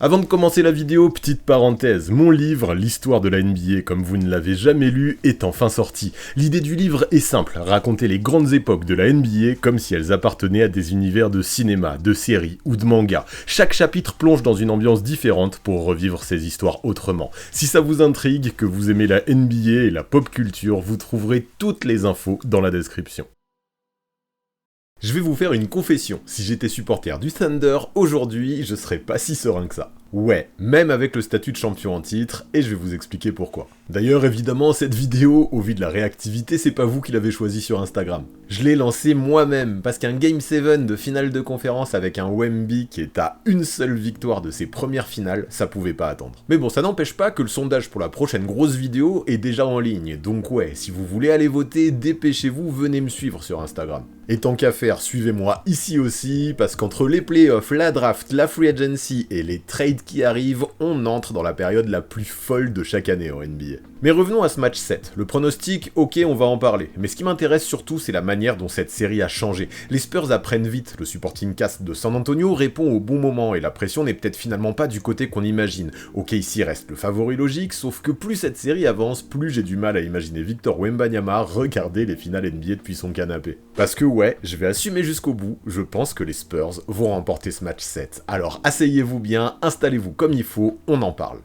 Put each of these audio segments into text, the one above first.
Avant de commencer la vidéo, petite parenthèse, mon livre, l'histoire de la NBA comme vous ne l'avez jamais lu, est enfin sorti. L'idée du livre est simple, raconter les grandes époques de la NBA comme si elles appartenaient à des univers de cinéma, de séries ou de manga. Chaque chapitre plonge dans une ambiance différente pour revivre ces histoires autrement. Si ça vous intrigue, que vous aimez la NBA et la pop culture, vous trouverez toutes les infos dans la description. Je vais vous faire une confession, si j'étais supporter du Thunder, aujourd'hui, je serais pas si serein que ça. Ouais, même avec le statut de champion en titre, et je vais vous expliquer pourquoi. D'ailleurs, évidemment, cette vidéo, au vu de la réactivité, c'est pas vous qui l'avez choisie sur Instagram. Je l'ai lancée moi-même, parce qu'un Game 7 de finale de conférence avec un Wemby qui est à une seule victoire de ses premières finales, ça pouvait pas attendre. Mais bon, ça n'empêche pas que le sondage pour la prochaine grosse vidéo est déjà en ligne, donc ouais, si vous voulez aller voter, dépêchez-vous, venez me suivre sur Instagram. Et tant qu'à faire, suivez-moi ici aussi, parce qu'entre les playoffs, la draft, la free agency et les trades qui arrivent, on entre dans la période la plus folle de chaque année en NBA. Mais revenons à ce match 7. Le pronostic, ok, on va en parler. Mais ce qui m'intéresse surtout, c'est la manière dont cette série a changé. Les Spurs apprennent vite, le supporting cast de San Antonio répond au bon moment, et la pression n'est peut-être finalement pas du côté qu'on imagine. Ok, ici reste le favori logique, sauf que plus cette série avance, plus j'ai du mal à imaginer Victor Wembanyama regarder les finales NBA depuis son canapé. Parce que ouais, je vais assumer jusqu'au bout, je pense que les Spurs vont remporter ce match 7. Alors asseyez-vous bien, installez-vous comme il faut, on en parle.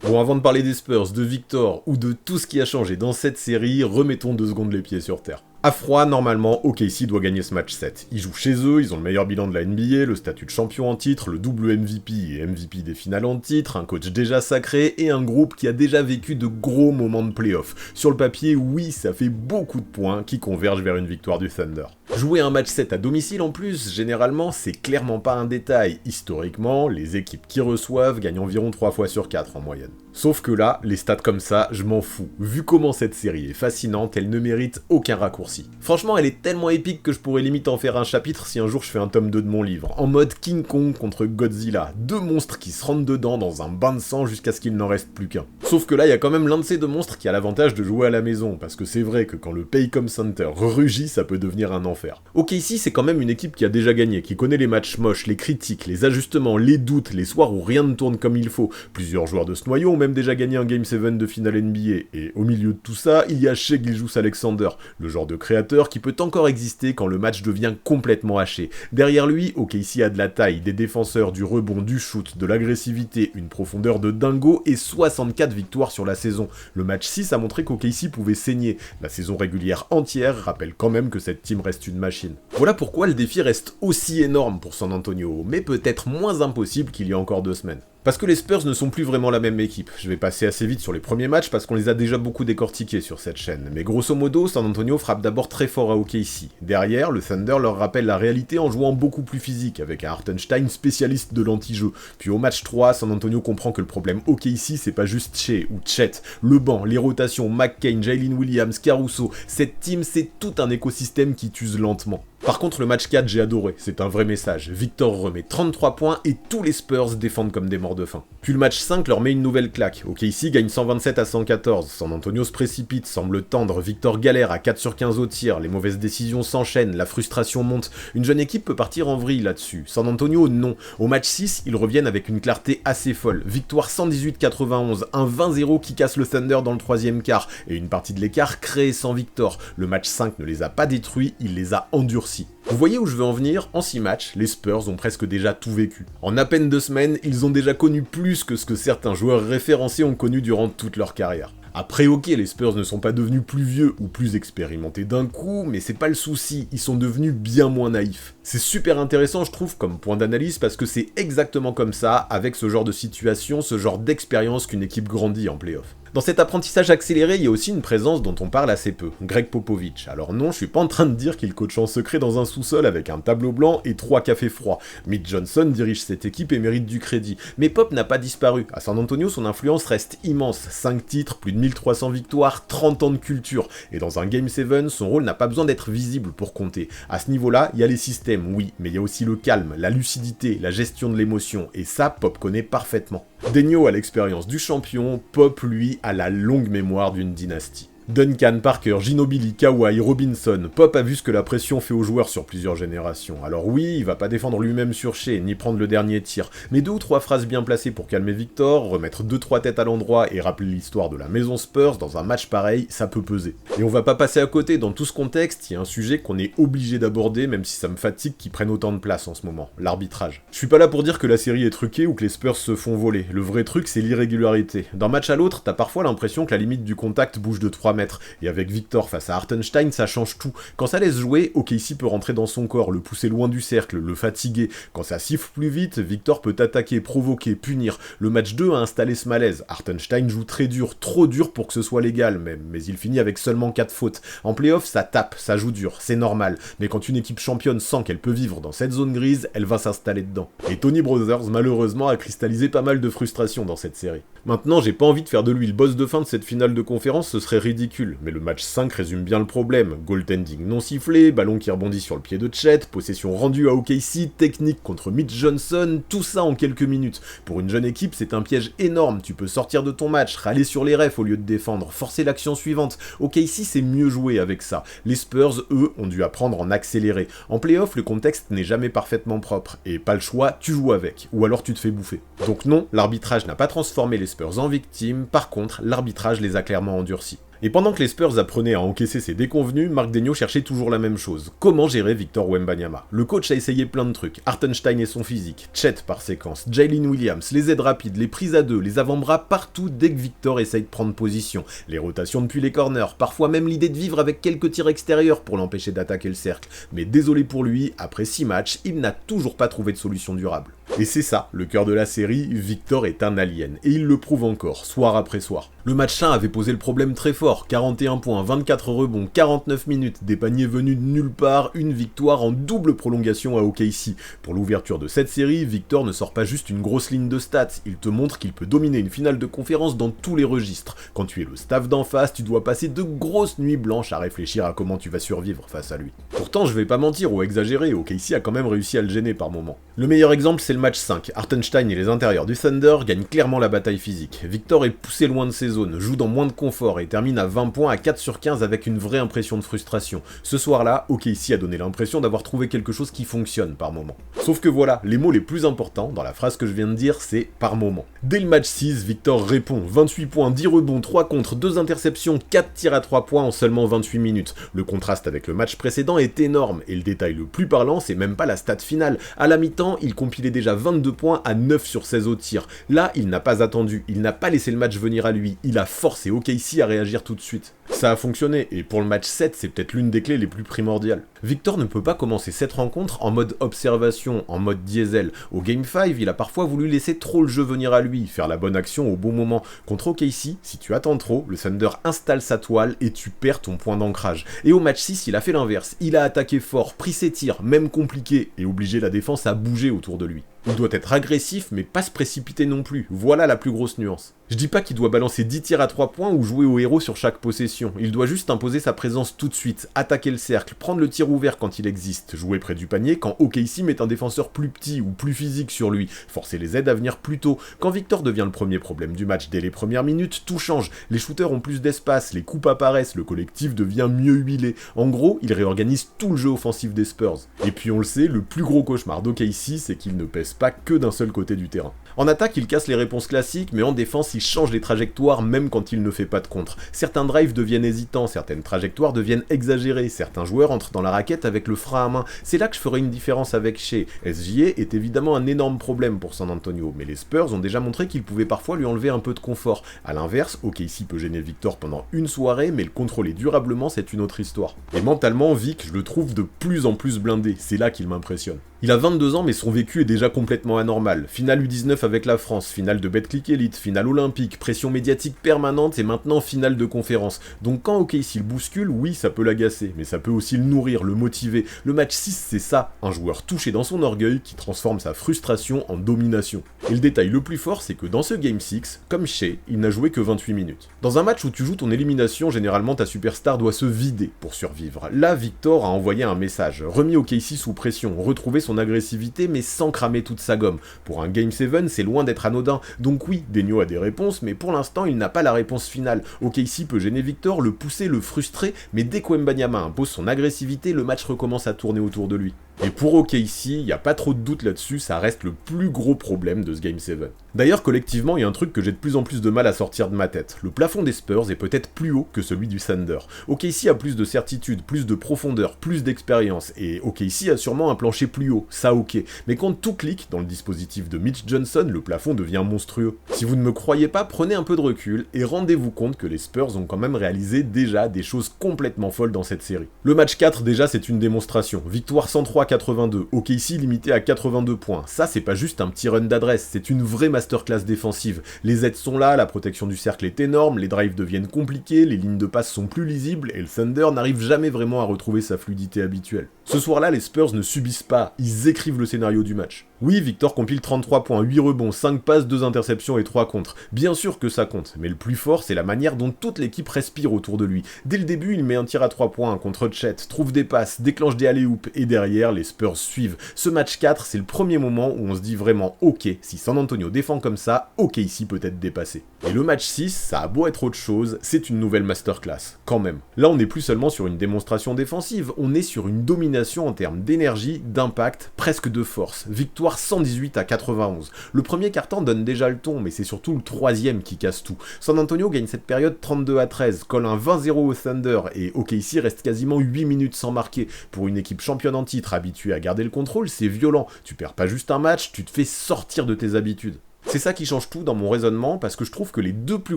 Bon, avant de parler des Spurs, de Victor ou de tout ce qui a changé dans cette série, remettons 2 secondes les pieds sur terre. À froid, normalement, OKC doit gagner ce match 7. Ils jouent chez eux, ils ont le meilleur bilan de la NBA, le statut de champion en titre, le double MVP et MVP des finales en titre, un coach déjà sacré et un groupe qui a déjà vécu de gros moments de playoff. Sur le papier, oui, ça fait beaucoup de points qui convergent vers une victoire du Thunder. Jouer un match 7 à domicile en plus, généralement, c'est clairement pas un détail. Historiquement, les équipes qui reçoivent gagnent environ 3 fois sur 4 en moyenne. Sauf que là, les stats comme ça, je m'en fous. Vu comment cette série est fascinante, elle ne mérite aucun raccourci. Franchement, elle est tellement épique que je pourrais limite en faire un chapitre si un jour je fais un tome 2 de mon livre. En mode King Kong contre Godzilla. 2 monstres qui se rentrent dedans dans un bain de sang jusqu'à ce qu'il n'en reste plus qu'un. Sauf que là, il y a quand même l'un de ces 2 monstres qui a l'avantage de jouer à la maison, parce que c'est vrai que quand le Paycom Center rugit, ça peut devenir un enfer. Ok, ici, c'est quand même une équipe qui a déjà gagné, qui connaît les matchs moches, les critiques, les ajustements, les doutes, les soirs où rien ne tourne comme il faut. Plusieurs joueurs de ce noyau ont même déjà gagné un Game 7 de finale NBA, et au milieu de tout ça, il y a Shai Gilgeous-Alexander, le genre de créateur qui peut encore exister quand le match devient complètement haché. Derrière lui, OKC a de la taille, des défenseurs, du rebond, du shoot, de l'agressivité, une profondeur de dingo et 64 victoires sur la saison. Le match 6 a montré qu'OKC pouvait saigner. La saison régulière entière rappelle quand même que cette team reste une machine. Voilà pourquoi le défi reste aussi énorme pour San Antonio, mais peut-être moins impossible qu'il y a encore 2 semaines. Parce que les Spurs ne sont plus vraiment la même équipe. Je vais passer assez vite sur les premiers matchs parce qu'on les a déjà beaucoup décortiqués sur cette chaîne. Mais grosso modo, San Antonio frappe d'abord très fort à OKC. Derrière, le Thunder leur rappelle la réalité en jouant beaucoup plus physique, avec un Hartenstein spécialiste de l'anti-jeu. Puis au match 3, San Antonio comprend que le problème OKC, c'est pas juste Shai ou Chet. Le banc, les rotations, McCain, Jalen Williams, Caruso, cette team, c'est tout un écosystème qui t'use lentement. Par contre, le match 4, j'ai adoré, c'est un vrai message. Victor remet 33 points et tous les Spurs défendent comme des morts de faim. Puis le match 5 leur met une nouvelle claque. OKC gagne 127 à 114, San Antonio se précipite, semble tendre, Victor galère à 4 sur 15 au tir, les mauvaises décisions s'enchaînent, la frustration monte. Une jeune équipe peut partir en vrille là-dessus. San Antonio, non. Au match 6, ils reviennent avec une clarté assez folle. Victoire 118-91, un 20-0 qui casse le Thunder dans le 3e quart, et une partie de l'écart créée sans Victor. Le match 5 ne les a pas détruits, il les a endurcis. Vous voyez où je veux en venir? En 6 matchs, les Spurs ont presque déjà tout vécu. En à peine 2 semaines, ils ont déjà connu plus que ce que certains joueurs référencés ont connu durant toute leur carrière. Après ok, les Spurs ne sont pas devenus plus vieux ou plus expérimentés d'un coup, mais c'est pas le souci, ils sont devenus bien moins naïfs. C'est super intéressant je trouve comme point d'analyse parce que c'est exactement comme ça, avec ce genre de situation, ce genre d'expérience qu'une équipe grandit en playoff. Dans cet apprentissage accéléré, il y a aussi une présence dont on parle assez peu, Greg Popovich. Alors non, je suis pas en train de dire qu'il coach en secret dans un sous-sol avec un tableau blanc et 3 cafés froids. Mitch Johnson dirige cette équipe et mérite du crédit. Mais Pop n'a pas disparu. À San Antonio, son influence reste immense. 5 titres, plus de 1300 victoires, 30 ans de culture. Et dans un Game 7, son rôle n'a pas besoin d'être visible pour compter. À ce niveau-là, il y a les systèmes, oui, mais il y a aussi le calme, la lucidité, la gestion de l'émotion. Et ça, Pop connaît parfaitement. Daigneault a l'expérience du champion, Pop, lui, a la longue mémoire d'une dynastie. Duncan, Parker, Ginobili, Kawhi, Robinson, Pop a vu ce que la pression fait aux joueurs sur plusieurs générations. Alors oui, il va pas défendre lui-même sur Shea, ni prendre le dernier tir, mais 2 ou 3 phrases bien placées pour calmer Victor, remettre 2-3 têtes à l'endroit et rappeler l'histoire de la maison Spurs dans un match pareil, ça peut peser. Et on va pas passer à côté, dans tout ce contexte, il y a un sujet qu'on est obligé d'aborder, même si ça me fatigue qu'il prenne autant de place en ce moment, l'arbitrage. Je suis pas là pour dire que la série est truquée ou que les Spurs se font voler, le vrai truc c'est l'irrégularité. D'un match à l'autre, t'as parfois l'impression que la limite du contact bouge de 3 mètres, et avec Victor face à Hartenstein, ça change tout. Quand ça laisse jouer, OKC peut rentrer dans son corps, le pousser loin du cercle, le fatiguer. Quand ça siffle plus vite, Victor peut attaquer, provoquer, punir. Le match 2 a installé ce malaise. Hartenstein joue très dur, trop dur pour que ce soit légal même, mais il finit avec seulement 4 fautes. En play-off, ça tape, ça joue dur, c'est normal. Mais quand une équipe championne sent qu'elle peut vivre dans cette zone grise, elle va s'installer dedans. Et Tony Brothers, malheureusement, a cristallisé pas mal de frustration dans cette série. Maintenant, j'ai pas envie de faire de lui le boss de fin de cette finale de conférence, ce serait ridicule, mais le match 5 résume bien le problème. Goaltending non sifflé, ballon qui rebondit sur le pied de Chet, possession rendue à OKC, technique contre Mitch Johnson, tout ça en quelques minutes. Pour une jeune équipe, c'est un piège énorme, tu peux sortir de ton match, râler sur les refs au lieu de défendre, forcer l'action suivante. OKC c'est mieux joué avec ça. Les Spurs, eux, ont dû apprendre en accéléré. En play-off, le contexte n'est jamais parfaitement propre, et pas le choix, tu joues avec, ou alors tu te fais bouffer. Donc non, l'arbitrage n'a pas transformé les Spurs en victimes, par contre, l'arbitrage les a clairement endurcis. Et pendant que les Spurs apprenaient à encaisser ses déconvenus, Mark Daigneault cherchait toujours la même chose. Comment gérer Victor Wembanyama? Le coach a essayé plein de trucs. Hartenstein et son physique, Chet par séquence, Jalen Williams, les aides rapides, les prises à 2, les avant-bras partout dès que Victor essaye de prendre position. Les rotations depuis les corners, parfois même l'idée de vivre avec quelques tirs extérieurs pour l'empêcher d'attaquer le cercle. Mais désolé pour lui, après 6 matchs, il n'a toujours pas trouvé de solution durable. Et c'est ça, le cœur de la série, Victor est un alien, et il le prouve encore, soir après soir. Le match 1 avait posé le problème très fort, 41 points, 24 rebonds, 49 minutes, des paniers venus de nulle part, une victoire en double prolongation à OKC. Pour l'ouverture de cette série, Victor ne sort pas juste une grosse ligne de stats, il te montre qu'il peut dominer une finale de conférence dans tous les registres. Quand tu es le staff d'en face, tu dois passer de grosses nuits blanches à réfléchir à comment tu vas survivre face à lui. Pourtant, je vais pas mentir ou exagérer, OKC a quand même réussi à le gêner par moments. Le meilleur exemple, c'est le match 5. Hartenstein et les intérieurs du Thunder gagnent clairement la bataille physique. Victor est poussé loin de ses zones, joue dans moins de confort et termine à 20 points à 4 sur 15 avec une vraie impression de frustration. Ce soir-là, OKC a donné l'impression d'avoir trouvé quelque chose qui fonctionne par moment. Sauf que voilà, les mots les plus importants dans la phrase que je viens de dire, c'est par moment. Dès le match 6, Victor répond, 28 points, 10 rebonds, 3 contre, 2 interceptions, 4 tirs à 3 points en seulement 28 minutes. Le contraste avec le match précédent est énorme, et le détail le plus parlant, c'est même pas la stat finale. À la mi-temps, il compilait déjà 22 points à 9 sur 16 au tir. Là, il n'a pas attendu, il n'a pas laissé le match venir à lui, il a forcé OKC à réagir tout de suite. Ça a fonctionné, et pour le match 7, c'est peut-être l'une des clés les plus primordiales. Victor ne peut pas commencer cette rencontre en mode observation, en mode diesel. Au Game 5, il a parfois voulu laisser trop le jeu venir à lui, faire la bonne action au bon moment. Contre OKC, si tu attends trop, le Thunder installe sa toile et tu perds ton point d'ancrage. Et au match 6, il a fait l'inverse. Il a attaqué fort, pris ses tirs, même compliqués, et obligé la défense à bouger autour de lui. Il doit être agressif, mais pas se précipiter non plus. Voilà la plus grosse nuance. Je dis pas qu'il doit balancer 10 tirs à 3 points ou jouer au héros sur chaque possession. Il doit juste imposer sa présence tout de suite, attaquer le cercle, prendre le tir ouvert quand il existe, jouer près du panier quand OKC met un défenseur plus petit ou plus physique sur lui, forcer les aides à venir plus tôt. Quand Victor devient le premier problème du match dès les premières minutes, tout change. Les shooters ont plus d'espace, les coupes apparaissent, le collectif devient mieux huilé. En gros, il réorganise tout le jeu offensif des Spurs. Et puis on le sait, le plus gros cauchemar d'OKC, c'est qu'il ne pèse pas que d'un seul côté du terrain. En attaque, il casse les réponses classiques, mais en défense, il change les trajectoires même quand il ne fait pas de contre. Certains drives deviennent hésitants, certaines trajectoires deviennent exagérées, certains joueurs entrent dans la raquette avec le frein à main. C'est là que je ferai une différence avec Shea. SGA est évidemment un énorme problème pour San Antonio, mais les Spurs ont déjà montré qu'ils pouvaient parfois lui enlever un peu de confort. A l'inverse, OKC peut gêner Victor pendant une soirée, mais le contrôler durablement, c'est une autre histoire. Et mentalement, Vic, je le trouve de plus en plus blindé, c'est là qu'il m'impressionne. Il a 22 ans, mais son vécu est déjà complètement anormal. Finale U19 avec la France, finale de Betclic Elite, finale Olympique, olympique, pression médiatique permanente et maintenant finale de conférence. Donc quand OKC le bouscule, oui ça peut l'agacer, mais ça peut aussi le nourrir, le motiver. Le match 6 c'est ça, un joueur touché dans son orgueil qui transforme sa frustration en domination. Et le détail le plus fort c'est que dans ce Game 6, comme Shea, il n'a joué que 28 minutes. Dans un match où tu joues ton élimination, généralement ta superstar doit se vider pour survivre. Là, Victor a envoyé un message, remis OKC sous pression, retrouvé son agressivité mais sans cramer toute sa gomme. Pour un Game 7, c'est loin d'être anodin, donc oui, Daigneault a des réponses, mais pour l'instant il n'a pas la réponse finale. OKC peut gêner Victor, le pousser, le frustrer, mais dès qu'Wembanyama impose son agressivité, le match recommence à tourner autour de lui. Et pour OKC, il n'y a pas trop de doute là-dessus, ça reste le plus gros problème de ce Game 7. D'ailleurs, collectivement, il y a un truc que j'ai de plus en plus de mal à sortir de ma tête. Le plafond des Spurs est peut-être plus haut que celui du Thunder. OKC a plus de certitude, plus de profondeur, plus d'expérience, et OKC a sûrement un plancher plus haut, ça ok. Mais quand tout clique dans le dispositif de Mitch Johnson, le plafond devient monstrueux. Si vous ne me croyez pas, prenez un peu de recul et rendez-vous compte que les Spurs ont quand même réalisé déjà des choses complètement folles dans cette série. Le match 4, déjà, c'est une démonstration. Victoire 103-82, OKC limité à 82 points. Ça, c'est pas juste un petit run d'adresse, c'est une vraie masterclass défensive. Les aides sont là, la protection du cercle est énorme, les drives deviennent compliqués, les lignes de passe sont plus lisibles, et le Thunder n'arrive jamais vraiment à retrouver sa fluidité habituelle. Ce soir-là, les Spurs ne subissent pas, ils écrivent le scénario du match. Oui, Victor compile 33 points, 8 rebonds, 5 passes, 2 interceptions et 3 contres. Bien sûr que ça compte, mais le plus fort, c'est la manière dont toute l'équipe respire autour de lui. Dès le début, il met un tir à 3 points contre Chet, trouve des passes, déclenche des alley-oops, et derrière, les Spurs suivent. Ce match 4, c'est le premier moment où on se dit vraiment « Ok, si San Antonio défend comme ça, OKC peut être dépassé ». Et le match 6, ça a beau être autre chose, c'est une nouvelle masterclass, quand même. Là, on n'est plus seulement sur une démonstration défensive, on est sur une domination en termes d'énergie, d'impact, presque de force. Victoire 118-91. Le premier quart-temps donne déjà le ton, mais c'est surtout le troisième qui casse tout. San Antonio gagne cette période 32-13, colle un 20-0 au Thunder, et OKC reste quasiment 8 minutes sans marquer. Pour une équipe championne en titre habituée à garder le contrôle, c'est violent. Tu perds pas juste un match, tu te fais sortir de tes habitudes. C'est ça qui change tout dans mon raisonnement, parce que je trouve que les deux plus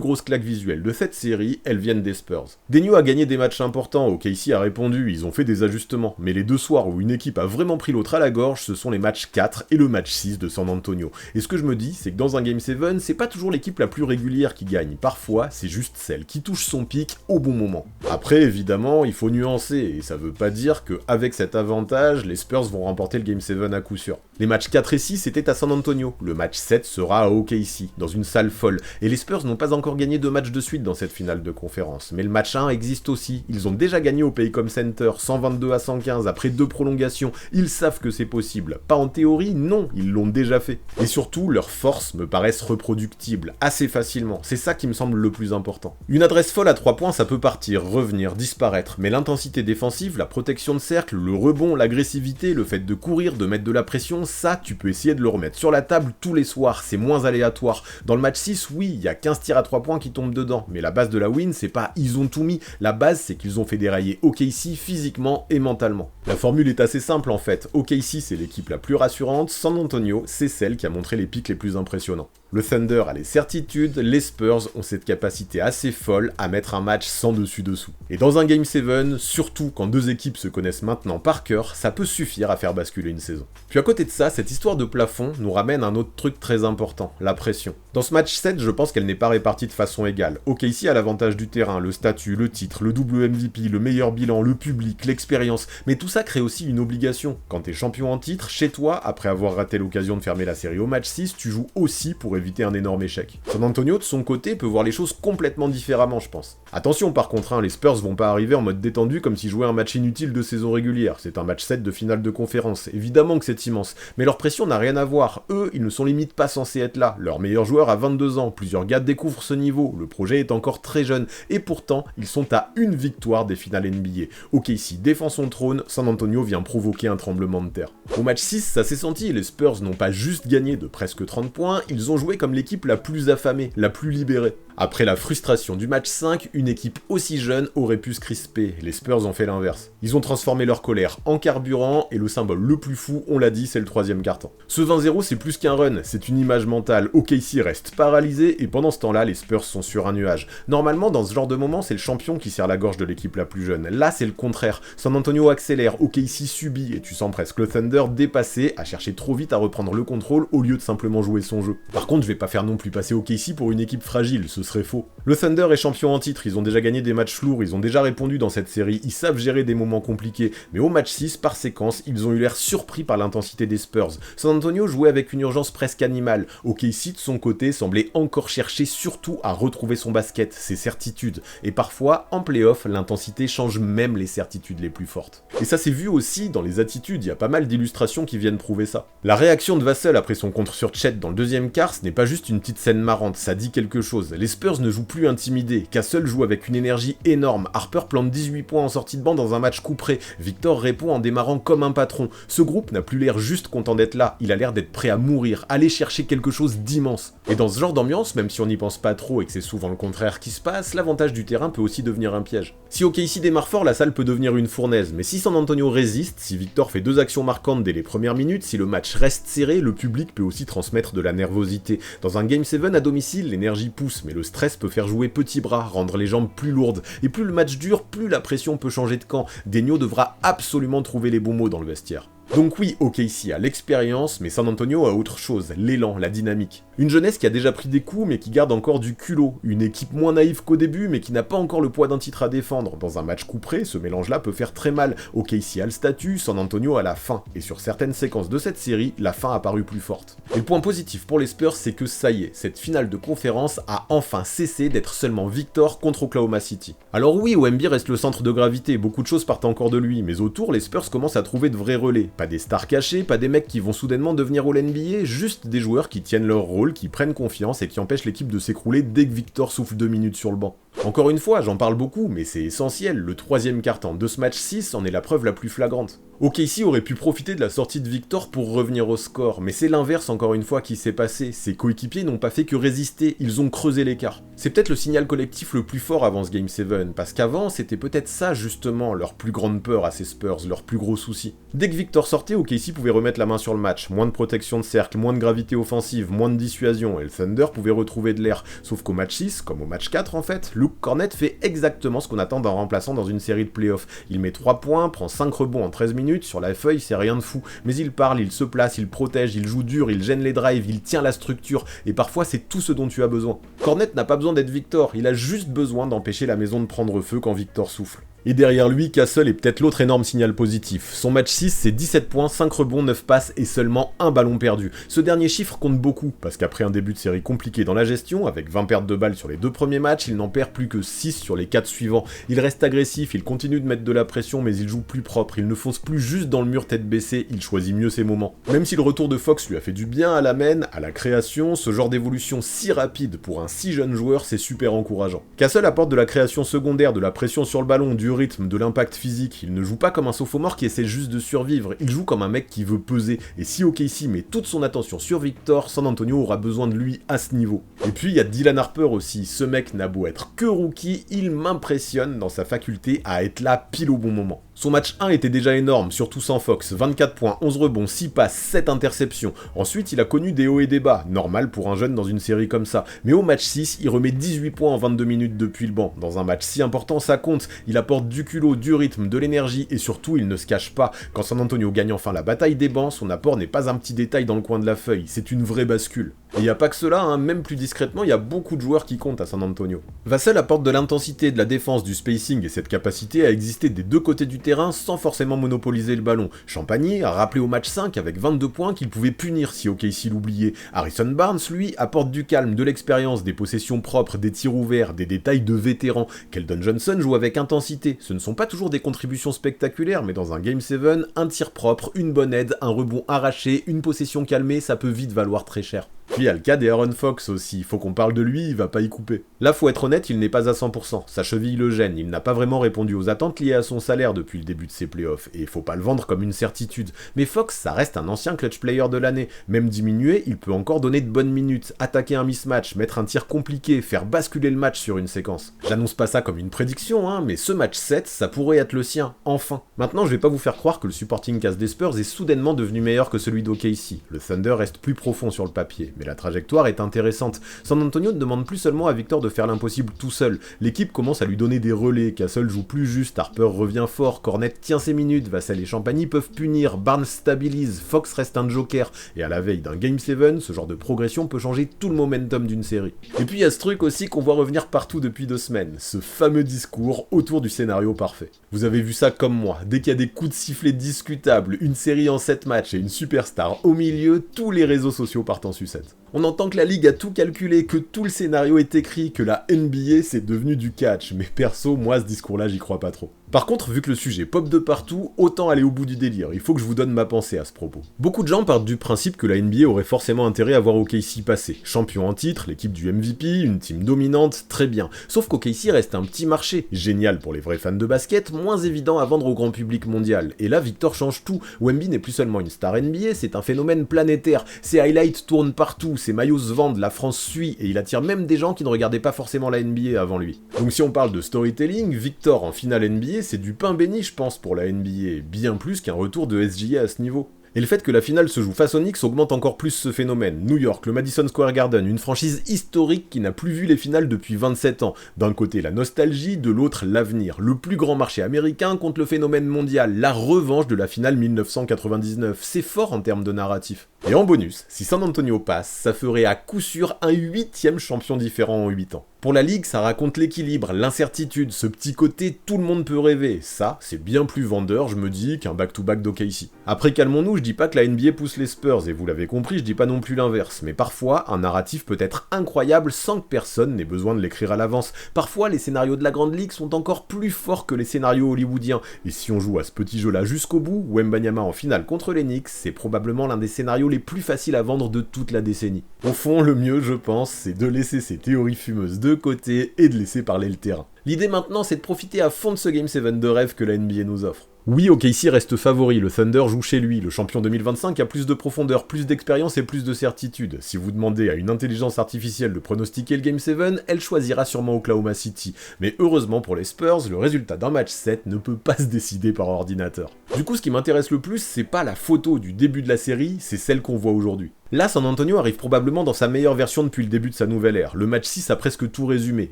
grosses claques visuelles de cette série, elles viennent des Spurs. Daigneault a gagné des matchs importants, OKC a répondu, ils ont fait des ajustements, mais les deux soirs où une équipe a vraiment pris l'autre à la gorge, ce sont les matchs 4 et le match 6 de San Antonio. Et ce que je me dis, c'est que dans un Game 7, c'est pas toujours l'équipe la plus régulière qui gagne, parfois c'est juste celle qui touche son pic au bon moment. Après, évidemment, il faut nuancer, et ça veut pas dire qu'avec cet avantage, les Spurs vont remporter le Game 7 à coup sûr. Les matchs 4 et 6 étaient à San Antonio, le match 7 sera à OKC, dans une salle folle, et les Spurs n'ont pas encore gagné 2 matchs de suite dans cette finale de conférence, mais le match 1 existe aussi, ils ont déjà gagné au Paycom Center, 122-115 après 2 prolongations, ils savent que c'est possible, pas en théorie, non, ils l'ont déjà fait. Et surtout, leurs forces me paraissent reproductibles, assez facilement, c'est ça qui me semble le plus important. Une adresse folle à 3 points, ça peut partir, revenir, disparaître, mais l'intensité défensive, la protection de cercle, le rebond, l'agressivité, le fait de courir, de mettre de la pression, ça, tu peux essayer de le remettre sur la table tous les soirs, c'est moins aléatoire. Dans le match 6, oui, il y a 15 tirs à 3 points qui tombent dedans, mais la base de la win, c'est pas ils ont tout mis, la base c'est qu'ils ont fait dérailler OKC physiquement et mentalement. La formule est assez simple en fait, OKC c'est l'équipe la plus rassurante, San Antonio c'est celle qui a montré les pics les plus impressionnants. Le Thunder a les certitudes, les Spurs ont cette capacité assez folle à mettre un match sans dessus-dessous. Et dans un Game 7, surtout quand deux équipes se connaissent maintenant par cœur, ça peut suffire à faire basculer une saison. Puis à côté de ça, cette histoire de plafond nous ramène à un autre truc très important, la pression. Dans ce match 7, je pense qu'elle n'est pas répartie de façon égale. OKC a l'avantage du terrain, le statut, le titre, le double MVP, le meilleur bilan, le public, l'expérience, mais tout ça crée aussi une obligation. Quand t'es champion en titre, chez toi, après avoir raté l'occasion de fermer la série au match 6, tu joues aussi pour éviter un énorme échec. San Antonio, de son côté, peut voir les choses complètement différemment, je pense. Attention par contre, les Spurs vont pas arriver en mode détendu comme s'ils jouaient un match inutile de saison régulière. C'est un match 7 de finale de conférence, évidemment que c'est immense, mais leur pression n'a rien à voir. Eux, ils ne sont limite pas censés être là. Leur meilleur joueur a 22 ans, plusieurs gars découvrent ce niveau, le projet est encore très jeune, et pourtant, ils sont à une victoire des finales NBA. OKC défend son trône, San Antonio vient provoquer un tremblement de terre. Au match 6, ça s'est senti, les Spurs n'ont pas juste gagné de presque 30 points, ils ont joué comme l'équipe la plus affamée, la plus libérée. Après la frustration du match 5, une équipe aussi jeune aurait pu se crisper, les Spurs ont fait l'inverse. Ils ont transformé leur colère en carburant, et le symbole le plus fou, on l'a dit, c'est le troisième quart-temps. Ce 20-0 c'est plus qu'un run, c'est une image mentale, OKC reste paralysé, et pendant ce temps-là, les Spurs sont sur un nuage. Normalement, dans ce genre de moment, c'est le champion qui serre la gorge de l'équipe la plus jeune. Là, c'est le contraire. San Antonio accélère, OKC subit, et tu sens presque le Thunder dépassé, à chercher trop vite à reprendre le contrôle au lieu de simplement jouer son jeu. Par contre, je vais pas faire non plus passer OKC pour une équipe fragile, ce serait faux. Le Thunder est champion en titre, ils ont déjà gagné des matchs lourds, ils ont déjà répondu dans cette série, ils savent gérer des moments compliqués, mais au match 6, par séquence, ils ont eu l'air surpris par l'intensité des Spurs. San Antonio jouait avec une urgence presque animale, OKC de son côté semblait encore chercher surtout à retrouver son basket, ses certitudes, et parfois, en play-off, l'intensité change même les certitudes les plus fortes. Et ça s'est vu aussi dans les attitudes, il y a pas mal d'illustrations qui viennent prouver ça. La réaction de Vassell après son contre sur Chet dans le deuxième quart, ce n'est pas juste une petite scène marrante, ça dit quelque chose. Les Spurs ne jouent plus intimidés, Castle joue avec une énergie énorme, Harper plante 18 points en sortie de banc dans un match couperé, Victor répond en démarrant comme un patron. Ce groupe n'a plus l'air juste content d'être là, il a l'air d'être prêt à mourir, aller chercher quelque chose d'immense. Et dans ce genre d'ambiance, même si on n'y pense pas trop et que c'est souvent le contraire qui se passe, l'avantage du terrain peut aussi devenir un piège. Si OKC démarre fort, la salle peut devenir une fournaise, mais si San Antonio résiste, si Victor fait 2 actions marquantes dès les premières minutes, si le match reste serré, le public peut aussi transmettre de la nervosité. Dans un Game 7 à domicile, l'énergie pousse, mais le stress peut faire jouer petit bras, rendre les jambes plus lourdes, et plus le match dure, plus la pression peut changer de camp. Degno devra absolument trouver les bons mots dans le vestiaire. Donc oui, OKC a l'expérience, mais San Antonio a autre chose, l'élan, la dynamique. Une jeunesse qui a déjà pris des coups, mais qui garde encore du culot. Une équipe moins naïve qu'au début, mais qui n'a pas encore le poids d'un titre à défendre. Dans un match couperé, ce mélange-là peut faire très mal. OKC a le statut, San Antonio a la fin. Et sur certaines séquences de cette série, la fin a paru plus forte. Et le point positif pour les Spurs, c'est que ça y est, cette finale de conférence a enfin cessé d'être seulement Victor contre Oklahoma City. Alors oui, Wemby reste le centre de gravité, beaucoup de choses partent encore de lui, mais autour, les Spurs commencent à trouver de vrais relais. Pas des stars cachées, pas des mecs qui vont soudainement devenir All-NBA, juste des joueurs qui tiennent leur rôle, qui prennent confiance et qui empêchent l'équipe de s'écrouler dès que Victor souffle 2 minutes sur le banc. Encore une fois, j'en parle beaucoup, mais c'est essentiel, le troisième quart-temps de ce match 6 en est la preuve la plus flagrante. OKC aurait pu profiter de la sortie de Victor pour revenir au score, mais c'est l'inverse encore une fois qui s'est passé, ses coéquipiers n'ont pas fait que résister, ils ont creusé l'écart. C'est peut-être le signal collectif le plus fort avant ce Game 7, parce qu'avant c'était peut-être ça justement, leur plus grande peur à ces Spurs, leur plus gros souci. Dès que Victor sortait, OKC pouvait remettre la main sur le match, moins de protection de cercle, moins de gravité offensive, moins de dissuasion, et le Thunder pouvait retrouver de l'air, sauf qu'au match 6, comme au match 4 en fait, Luke Kornet fait exactement ce qu'on attend d'un remplaçant dans une série de playoffs. Il met 3 points, prend 5 rebonds en 13 minutes, sur la feuille c'est rien de fou, mais il parle, il se place, il protège, il joue dur, il gêne les drives, il tient la structure, et parfois c'est tout ce dont tu as besoin. Kornet n'a pas besoin d'être Victor, il a juste besoin d'empêcher la maison de prendre feu quand Victor souffle. Et derrière lui, Castle est peut-être l'autre énorme signal positif. Son match 6, c'est 17 points, 5 rebonds, 9 passes et seulement un ballon perdu. Ce dernier chiffre compte beaucoup, parce qu'après un début de série compliqué dans la gestion, avec 20 pertes de balles sur les 2 premiers matchs, il n'en perd plus que 6 sur les 4 suivants. Il reste agressif, il continue de mettre de la pression, mais il joue plus propre, il ne fonce plus juste dans le mur tête baissée, il choisit mieux ses moments. Même si le retour de Fox lui a fait du bien à la main, à la création, ce genre d'évolution si rapide pour un si jeune joueur, c'est super encourageant. Castle apporte de la création secondaire, de la pression sur le ballon, du rythme, de l'impact physique, il ne joue pas comme un sophomore qui essaie juste de survivre, il joue comme un mec qui veut peser, et si OKC met toute son attention sur Victor, San Antonio aura besoin de lui à ce niveau. Et puis il y a Dylan Harper aussi, ce mec n'a beau être que rookie, il m'impressionne dans sa faculté à être là pile au bon moment. Son match 1 était déjà énorme, surtout sans Fox, 24 points, 11 rebonds, 6 passes, 7 interceptions. Ensuite, il a connu des hauts et des bas, normal pour un jeune dans une série comme ça. Mais au match 6, il remet 18 points en 22 minutes depuis le banc. Dans un match si important, ça compte. Il apporte du culot, du rythme, de l'énergie et surtout, il ne se cache pas. Quand San Antonio gagne enfin la bataille des bancs, son apport n'est pas un petit détail dans le coin de la feuille, c'est une vraie bascule. Et il n'y a pas que cela, même plus discrètement, il y a beaucoup de joueurs qui comptent à San Antonio. Vassell apporte de l'intensité, de la défense, du spacing et cette capacité à exister des deux côtés du terrain sans forcément monopoliser le ballon. Champagny a rappelé au match 5 avec 22 points qu'il pouvait punir si OKC l'oubliait. Harrison Barnes, lui, apporte du calme, de l'expérience, des possessions propres, des tirs ouverts, des détails de vétérans. Keldon Johnson joue avec intensité. Ce ne sont pas toujours des contributions spectaculaires, mais dans un Game 7, un tir propre, une bonne aide, un rebond arraché, une possession calmée, ça peut vite valoir très cher. Il puis il y a le cas d'Aaron Fox aussi, faut qu'on parle de lui, il va pas y couper. Là faut être honnête, il n'est pas à 100%, sa cheville le gêne, il n'a pas vraiment répondu aux attentes liées à son salaire depuis le début de ses playoffs, et faut pas le vendre comme une certitude. Mais Fox, ça reste un ancien clutch player de l'année, même diminué, il peut encore donner de bonnes minutes, attaquer un mismatch, mettre un tir compliqué, faire basculer le match sur une séquence. J'annonce pas ça comme une prédiction, mais ce match 7, ça pourrait être le sien, enfin. Maintenant, je vais pas vous faire croire que le supporting cast des Spurs est soudainement devenu meilleur que celui d'OKC. Le Thunder reste plus profond sur le papier, mais la trajectoire est intéressante. San Antonio ne demande plus seulement à Victor de faire l'impossible tout seul, l'équipe commence à lui donner des relais, Castle joue plus juste, Harper revient fort, Cornet tient ses minutes, Vassell et Champagny peuvent punir, Barnes stabilise, Fox reste un joker, et à la veille d'un Game 7, ce genre de progression peut changer tout le momentum d'une série. Et puis il y a ce truc aussi qu'on voit revenir partout depuis 2 semaines, ce fameux discours autour du scénario parfait. Vous avez vu ça comme moi, dès qu'il y a des coups de sifflet discutables, une série en 7 matchs et une superstar au milieu, tous les réseaux sociaux partent en sucette. On entend que la ligue a tout calculé, que tout le scénario est écrit, que la NBA c'est devenu du catch, mais perso, moi ce discours-là j'y crois pas trop. Par contre, vu que le sujet pop de partout, autant aller au bout du délire, il faut que je vous donne ma pensée à ce propos. Beaucoup de gens partent du principe que la NBA aurait forcément intérêt à voir OKC passer. Champion en titre, l'équipe du MVP, une team dominante, très bien. Sauf qu'OKC reste un petit marché, génial pour les vrais fans de basket, moins évident à vendre au grand public mondial. Et là, Victor change tout. Wemby n'est plus seulement une star NBA, c'est un phénomène planétaire. Ses highlights tournent partout, ses maillots se vendent, la France suit, et il attire même des gens qui ne regardaient pas forcément la NBA avant lui. Donc si on parle de storytelling, Victor en finale NBA, c'est du pain béni je pense pour la NBA, bien plus qu'un retour de SGA à ce niveau. Et le fait que la finale se joue face aux Knicks augmente encore plus ce phénomène. New York, le Madison Square Garden, une franchise historique qui n'a plus vu les finales depuis 27 ans. D'un côté la nostalgie, de l'autre l'avenir. Le plus grand marché américain contre le phénomène mondial, la revanche de la finale 1999. C'est fort en termes de narratif. Et en bonus, si San Antonio passe, ça ferait à coup sûr un 8e champion différent en 8 ans. Pour la ligue, ça raconte l'équilibre, l'incertitude, ce petit côté tout le monde peut rêver. Ça, c'est bien plus vendeur, je me dis, qu'un back-to-back d'OKC. Après, calmons-nous, je dis pas que la NBA pousse les Spurs, et vous l'avez compris, je dis pas non plus l'inverse. Mais parfois, un narratif peut être incroyable sans que personne n'ait besoin de l'écrire à l'avance. Parfois, les scénarios de la Grande Ligue sont encore plus forts que les scénarios hollywoodiens. Et si on joue à ce petit jeu-là jusqu'au bout, Wembanyama en finale contre les Knicks, c'est probablement l'un des scénarios les plus faciles à vendre de toute la décennie. Au fond, le mieux, je pense, c'est de laisser ces théories fumeuses de côté et de laisser parler le terrain. L'idée maintenant, c'est de profiter à fond de ce Game 7 de rêve que la NBA nous offre. Oui, OKC reste favori, le Thunder joue chez lui, le champion 2025 a plus de profondeur, plus d'expérience et plus de certitude. Si vous demandez à une intelligence artificielle de pronostiquer le Game 7, elle choisira sûrement Oklahoma City. Mais heureusement pour les Spurs, le résultat d'un match 7 ne peut pas se décider par ordinateur. Du coup, ce qui m'intéresse le plus, c'est pas la photo du début de la série, c'est celle qu'on voit aujourd'hui. Là, San Antonio arrive probablement dans sa meilleure version depuis le début de sa nouvelle ère. Le match 6 a presque tout résumé.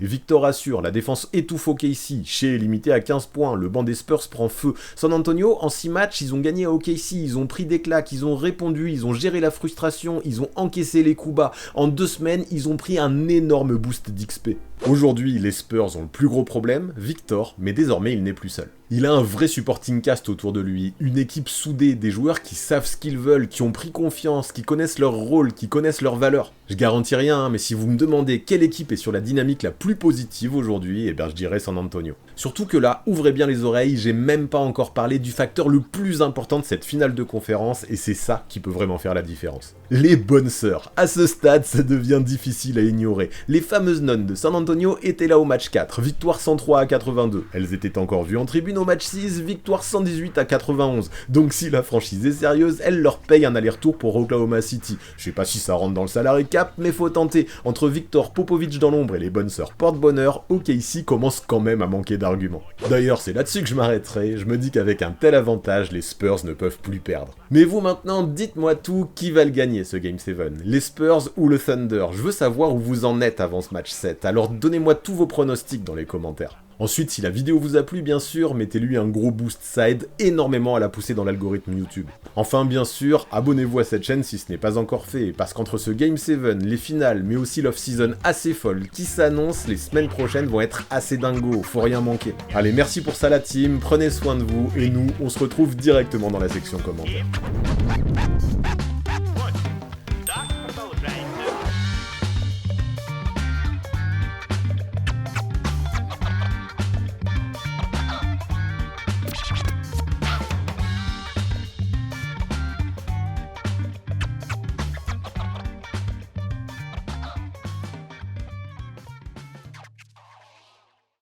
Victor assure, la défense étouffe OKC, Shea est limité à 15 points, le banc des Spurs prend feu. San Antonio, en 6 matchs, ils ont gagné à OKC, ils ont pris des claques, ils ont répondu, ils ont géré la frustration, ils ont encaissé les coups bas. En 2 semaines, ils ont pris un énorme boost d'XP. Aujourd'hui, les Spurs ont le plus gros problème, Victor, mais désormais il n'est plus seul. Il a un vrai supporting cast autour de lui, une équipe soudée, des joueurs qui savent ce qu'ils veulent, qui ont pris confiance, qui connaissent leur rôle, qui connaissent leurs valeurs. Je garantis rien, mais si vous me demandez quelle équipe est sur la dynamique la plus positive aujourd'hui, eh bien je dirais San Antonio. Surtout que là, ouvrez bien les oreilles, j'ai même pas encore parlé du facteur le plus important de cette finale de conférence, et c'est ça qui peut vraiment faire la différence. Les bonnes sœurs. À ce stade, ça devient difficile à ignorer. Les fameuses nonnes de San Antonio étaient là au match 4, victoire 103 à 82. Elles étaient encore vues en tribune au match 6, victoire 118 à 91. Donc si la franchise est sérieuse, elle leur paye un aller-retour pour Oklahoma City. Je sais pas si ça rentre dans le salary cap, mais faut tenter. Entre Victor Popovic dans l'ombre et les bonnes sœurs porte-bonheur, OKC commence quand même à manquer d'arguments. D'ailleurs, c'est là-dessus que je m'arrêterai. Je me dis qu'avec un tel avantage, les Spurs ne peuvent plus perdre. Mais vous maintenant, dites-moi tout, qui va le gagner ce Game 7 ? Les Spurs ou le Thunder ? Je veux savoir où vous en êtes avant ce match 7, alors donnez-moi tous vos pronostics dans les commentaires. Ensuite, si la vidéo vous a plu, bien sûr, mettez-lui un gros boost, ça aide énormément à la pousser dans l'algorithme YouTube. Enfin, bien sûr, abonnez-vous à cette chaîne si ce n'est pas encore fait, parce qu'entre ce Game 7, les finales, mais aussi l'off-season assez folle qui s'annonce, les semaines prochaines vont être assez dingos, faut rien manquer. Allez, merci pour ça la team, prenez soin de vous, et nous, on se retrouve directement dans la section commentaires.